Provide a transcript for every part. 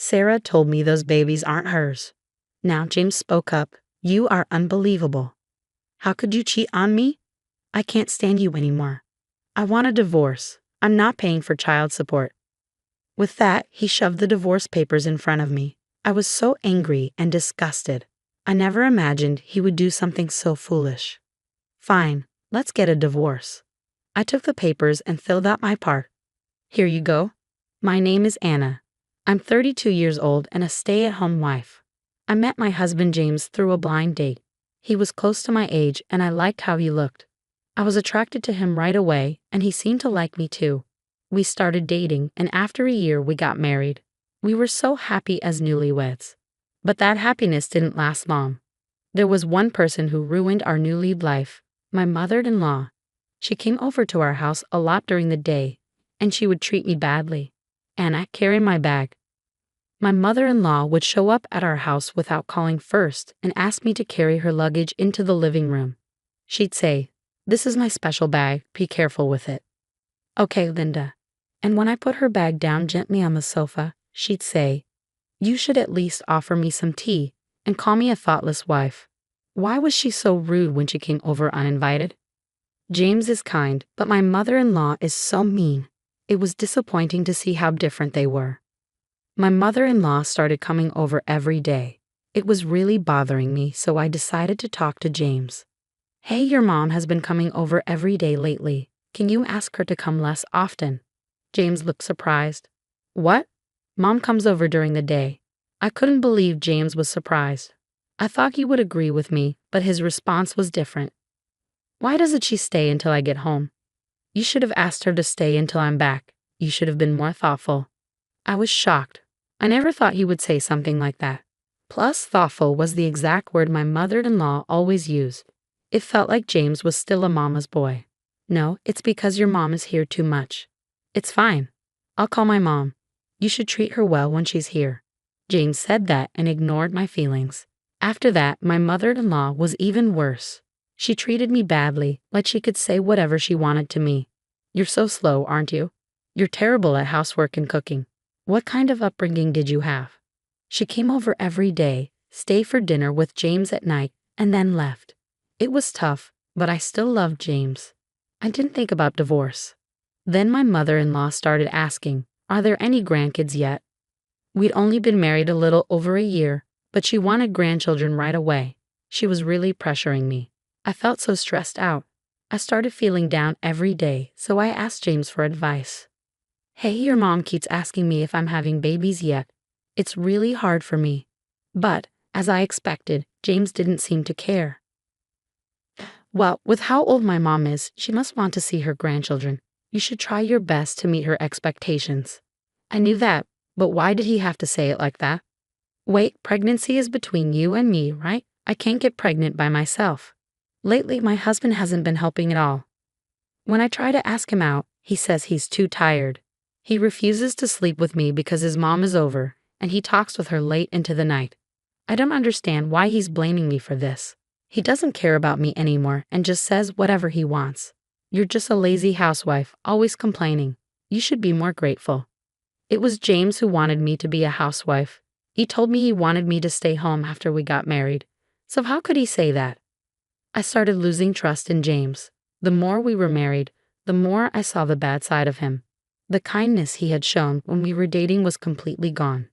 Sarah told me those babies aren't hers. Now James spoke up. You are unbelievable. How could you cheat on me? I can't stand you anymore. I want a divorce. I'm not paying for child support. With that, he shoved the divorce papers in front of me. I was so angry and disgusted. I never imagined he would do something so foolish. Fine, let's get a divorce. I took the papers and filled out my part. Here you go. My name is Anna. I'm 32 years old and a stay-at-home wife. I met my husband James through a blind date. He was close to my age and I liked how he looked. I was attracted to him right away and he seemed to like me too. We started dating and after a year we got married. We were so happy as newlyweds. But that happiness didn't last long. There was one person who ruined our newly life, my mother-in-law. She came over to our house a lot during the day and she would treat me badly. Anna, carry my bag. My mother-in-law would show up at our house without calling first and ask me to carry her luggage into the living room. She'd say, "This is my special bag, be careful with it." "Okay, Linda." And when I put her bag down gently on the sofa, she'd say, "You should at least offer me some tea," and call me a thoughtless wife. Why was she so rude when she came over uninvited? James is kind, but my mother-in-law is so mean. It was disappointing to see how different they were. My mother-in-law started coming over every day. It was really bothering me, so I decided to talk to James. "Hey, your mom has been coming over every day lately. Can you ask her to come less often?" James looked surprised. "What? Mom comes over during the day." I couldn't believe James was surprised. I thought he would agree with me, but his response was different. "Why doesn't she stay until I get home?" "You should have asked her to stay until I'm back. You should have been more thoughtful." I was shocked. I never thought he would say something like that. Plus, thoughtful was the exact word my mother-in-law always used. It felt like James was still a mama's boy. "No, it's because your mom is here too much." "It's fine. I'll call my mom. You should treat her well when she's here." James said that and ignored my feelings. After that, my mother-in-law was even worse. She treated me badly, like she could say whatever she wanted to me. "You're so slow, aren't you? You're terrible at housework and cooking. What kind of upbringing did you have?" She came over every day, stayed for dinner with James at night, and then left. It was tough, but I still loved James. I didn't think about divorce. Then my mother-in-law started asking, "Are there any grandkids yet?" We'd only been married a little over a year, but she wanted grandchildren right away. She was really pressuring me. I felt so stressed out. I started feeling down every day, so I asked James for advice. "Hey, your mom keeps asking me if I'm having babies yet. It's really hard for me." But, as I expected, James didn't seem to care. "Well, with how old my mom is, she must want to see her grandchildren. You should try your best to meet her expectations." I knew that, but why did he have to say it like that? "Wait, pregnancy is between you and me, right? I can't get pregnant by myself. Lately, my husband hasn't been helping at all. When I try to ask him out, he says he's too tired. He refuses to sleep with me because his mom is over, and he talks with her late into the night. I don't understand why he's blaming me for this. He doesn't care about me anymore and just says whatever he wants. You're just a lazy housewife, always complaining. You should be more grateful." It was James who wanted me to be a housewife. He told me he wanted me to stay home after we got married. So how could he say that? I started losing trust in James. The more we were married, the more I saw the bad side of him. The kindness he had shown when we were dating was completely gone.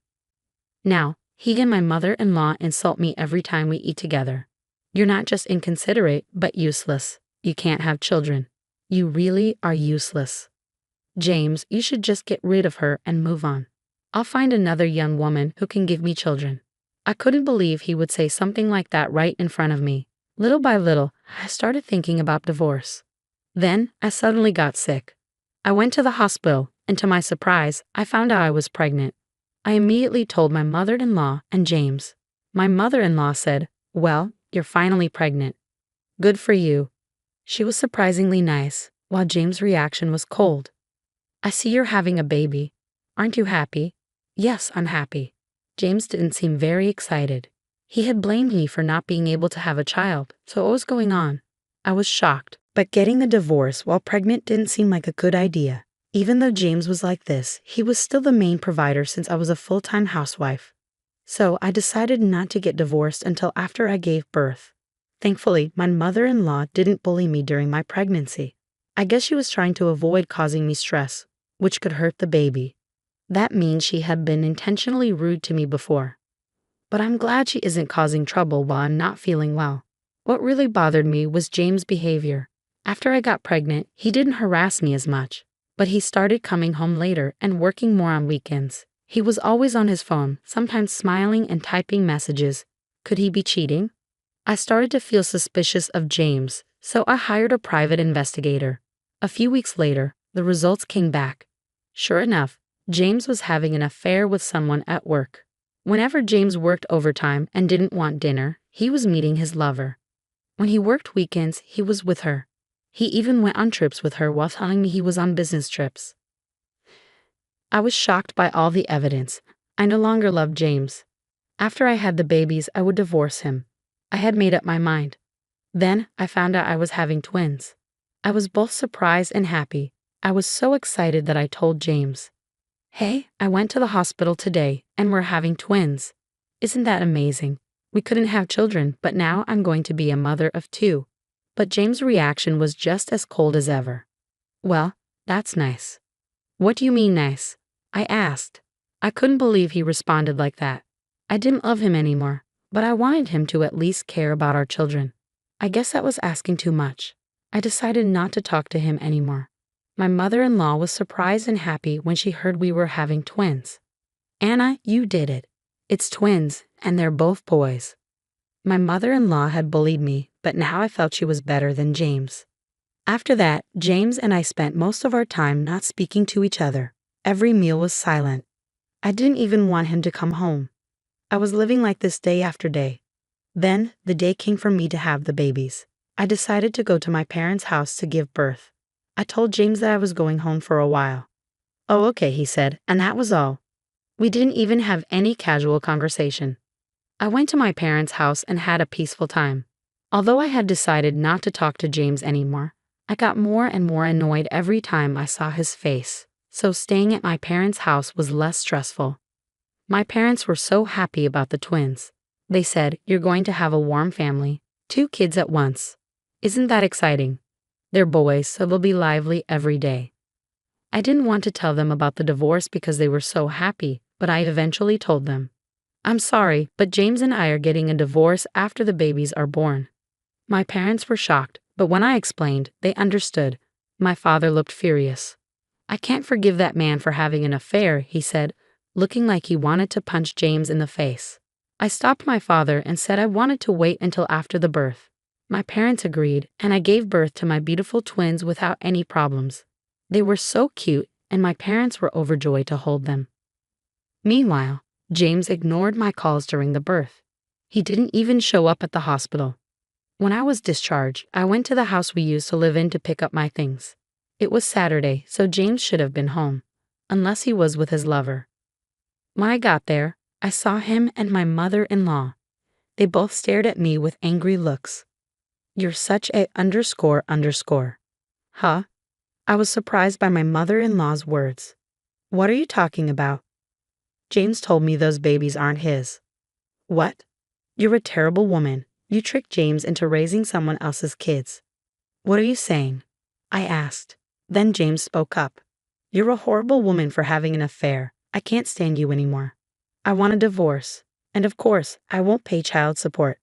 Now, he and my mother-in-law insult me every time we eat together. "You're not just inconsiderate, but useless. You can't have children. You really are useless. James, you should just get rid of her and move on. I'll find another young woman who can give me children." I couldn't believe he would say something like that right in front of me. Little by little, I started thinking about divorce. Then, I suddenly got sick. I went to the hospital, and to my surprise, I found out I was pregnant. I immediately told my mother-in-law and James. My mother-in-law said, "Well, you're finally pregnant. Good for you." She was surprisingly nice, while James' reaction was cold. "I see you're having a baby. Aren't you happy?" "Yes, I'm happy." James didn't seem very excited. He had blamed me for not being able to have a child, so what was going on? I was shocked, but getting a divorce while pregnant didn't seem like a good idea. Even though James was like this, he was still the main provider since I was a full-time housewife. So I decided not to get divorced until after I gave birth. Thankfully, my mother-in-law didn't bully me during my pregnancy. I guess she was trying to avoid causing me stress, which could hurt the baby. That means she had been intentionally rude to me before. But I'm glad she isn't causing trouble while I'm not feeling well. What really bothered me was James' behavior. After I got pregnant, he didn't harass me as much, but he started coming home later and working more on weekends. He was always on his phone, sometimes smiling and typing messages. Could he be cheating? I started to feel suspicious of James, so I hired a private investigator. A few weeks later, the results came back. Sure enough, James was having an affair with someone at work. Whenever James worked overtime and didn't want dinner, he was meeting his lover. When he worked weekends, he was with her. He even went on trips with her while telling me he was on business trips. I was shocked by all the evidence. I no longer loved James. After I had the babies, I would divorce him. I had made up my mind. Then I found out I was having twins. I was both surprised and happy. I was so excited that I told James, "Hey, I went to the hospital today and we're having twins. Isn't that amazing? We couldn't have children, but now I'm going to be a mother of 2. But James' reaction was just as cold as ever. "Well, that's nice." "What do you mean nice?" I asked. I couldn't believe he responded like that. I didn't love him anymore, but I wanted him to at least care about our children. I guess that was asking too much. I decided not to talk to him anymore. My mother-in-law was surprised and happy when she heard we were having twins. "Anna, you did it. It's twins, and they're both boys." My mother-in-law had bullied me, but now I felt she was better than James. After that, James and I spent most of our time not speaking to each other. Every meal was silent. I didn't even want him to come home. I was living like this day after day. Then, the day came for me to have the babies. I decided to go to my parents' house to give birth. I told James that I was going home for a while. "Oh, okay," he said, and that was all. We didn't even have any casual conversation. I went to my parents' house and had a peaceful time. Although I had decided not to talk to James anymore, I got more and more annoyed every time I saw his face, so staying at my parents' house was less stressful. My parents were so happy about the twins. They said, "You're going to have a warm family, 2 kids at once. Isn't that exciting? They're boys, so they'll be lively every day." I didn't want to tell them about the divorce because they were so happy, but I eventually told them. "I'm sorry, but James and I are getting a divorce after the babies are born." My parents were shocked, but when I explained, they understood. My father looked furious. "I can't forgive that man for having an affair," he said, looking like he wanted to punch James in the face. I stopped my father and said I wanted to wait until after the birth. My parents agreed, and I gave birth to my beautiful twins without any problems. They were so cute, and my parents were overjoyed to hold them. Meanwhile, James ignored my calls during the birth. He didn't even show up at the hospital. When I was discharged, I went to the house we used to live in to pick up my things. It was Saturday, so James should have been home, unless he was with his lover. When I got there, I saw him and my mother-in-law. They both stared at me with angry looks. "You're such a ___." Huh? I was surprised by my mother-in-law's words. "What are you talking about?" "James told me those babies aren't his." "What? You're a terrible woman. You tricked James into raising someone else's kids." "What are you saying?" I asked. Then James spoke up. "You're a horrible woman for having an affair. I can't stand you anymore. I want a divorce. And of course, I won't pay child support."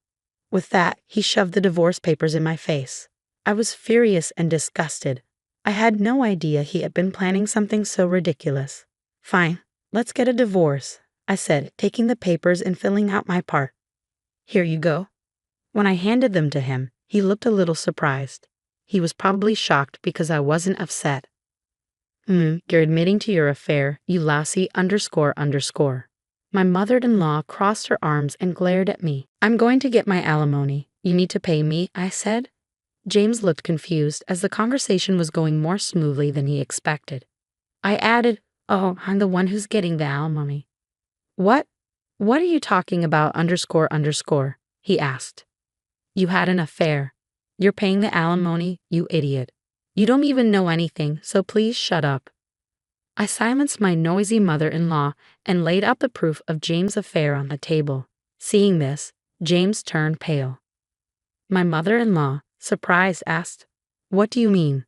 With that, he shoved the divorce papers in my face. I was furious and disgusted. I had no idea he had been planning something so ridiculous. "Fine, let's get a divorce," I said, taking the papers and filling out my part. "Here you go." When I handed them to him, he looked a little surprised. He was probably shocked because I wasn't upset. You're admitting to your affair, you lousy __." My mother-in-law crossed her arms and glared at me. "I'm going to get my alimony. You need to pay me," I said. James looked confused as the conversation was going more smoothly than he expected. I added, "Oh, I'm the one who's getting the alimony." What are you talking about __?" he asked. "You had an affair. You're paying the alimony, you idiot. You don't even know anything, so please shut up." I silenced my noisy mother-in-law and laid out the proof of James' affair on the table. Seeing this, James turned pale. My mother-in-law, surprised, asked, "What do you mean?"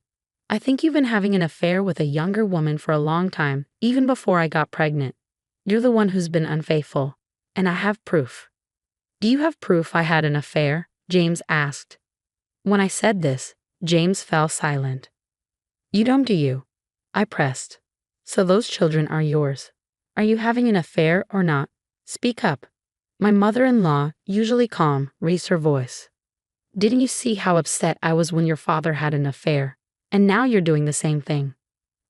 "I think you've been having an affair with a younger woman for a long time, even before I got pregnant. You're the one who's been unfaithful, and I have proof." "Do you have proof I had an affair?" James asked. When I said this, James fell silent. "You don't, do you?" I pressed. "So those children are yours. Are you having an affair or not? Speak up." My mother-in-law, usually calm, raised her voice. "Didn't you see how upset I was when your father had an affair? And now you're doing the same thing."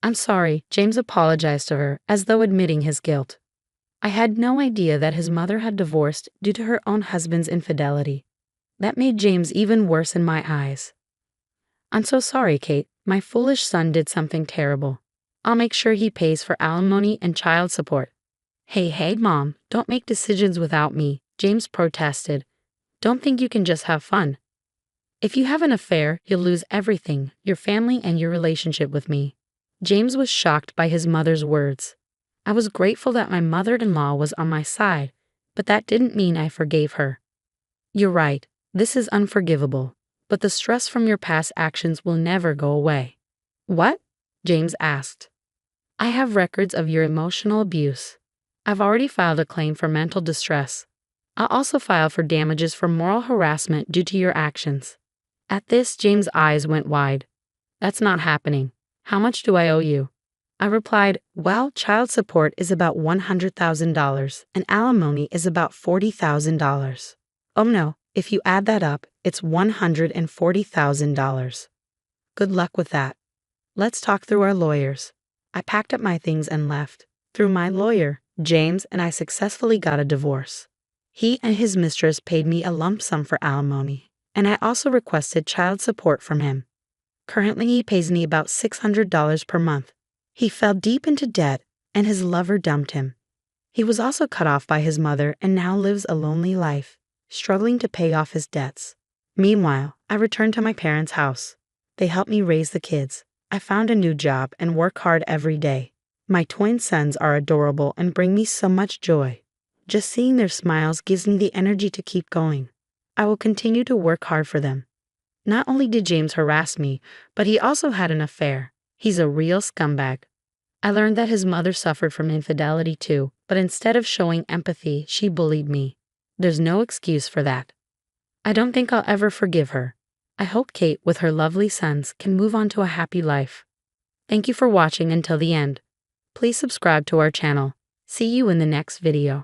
"I'm sorry," James apologized to her, as though admitting his guilt. I had no idea that his mother had divorced due to her own husband's infidelity. That made James even worse in my eyes. "I'm so sorry, Kate. My foolish son did something terrible. I'll make sure he pays for alimony and child support." Hey, Mom, don't make decisions without me," James protested. "Don't think you can just have fun. If you have an affair, you'll lose everything, your family and your relationship with me." James was shocked by his mother's words. I was grateful that my mother-in-law was on my side, but that didn't mean I forgave her. "You're right, this is unforgivable, but the stress from your past actions will never go away." "What?" James asked. "I have records of your emotional abuse. I've already filed a claim for mental distress. I'll also file for damages for moral harassment due to your actions." At this, James' eyes went wide. "That's not happening. How much do I owe you?" I replied, "Well, child support is about $100,000 and alimony is about $40,000. Oh no, if you add that up, it's $140,000. Good luck with that. Let's talk through our lawyers." I packed up my things and left. Through my lawyer, James and I successfully got a divorce. He and his mistress paid me a lump sum for alimony, and I also requested child support from him. Currently, he pays me about $600 per month. He fell deep into debt, and his lover dumped him. He was also cut off by his mother and now lives a lonely life, struggling to pay off his debts. Meanwhile, I returned to my parents' house. They helped me raise the kids. I found a new job and work hard every day. My twin sons are adorable and bring me so much joy. Just seeing their smiles gives me the energy to keep going. I will continue to work hard for them. Not only did James harass me, but he also had an affair. He's a real scumbag. I learned that his mother suffered from infidelity too, but instead of showing empathy, she bullied me. There's no excuse for that. I don't think I'll ever forgive her. I hope Kate, with her lovely sons, can move on to a happy life. Thank you for watching until the end. Please subscribe to our channel. See you in the next video.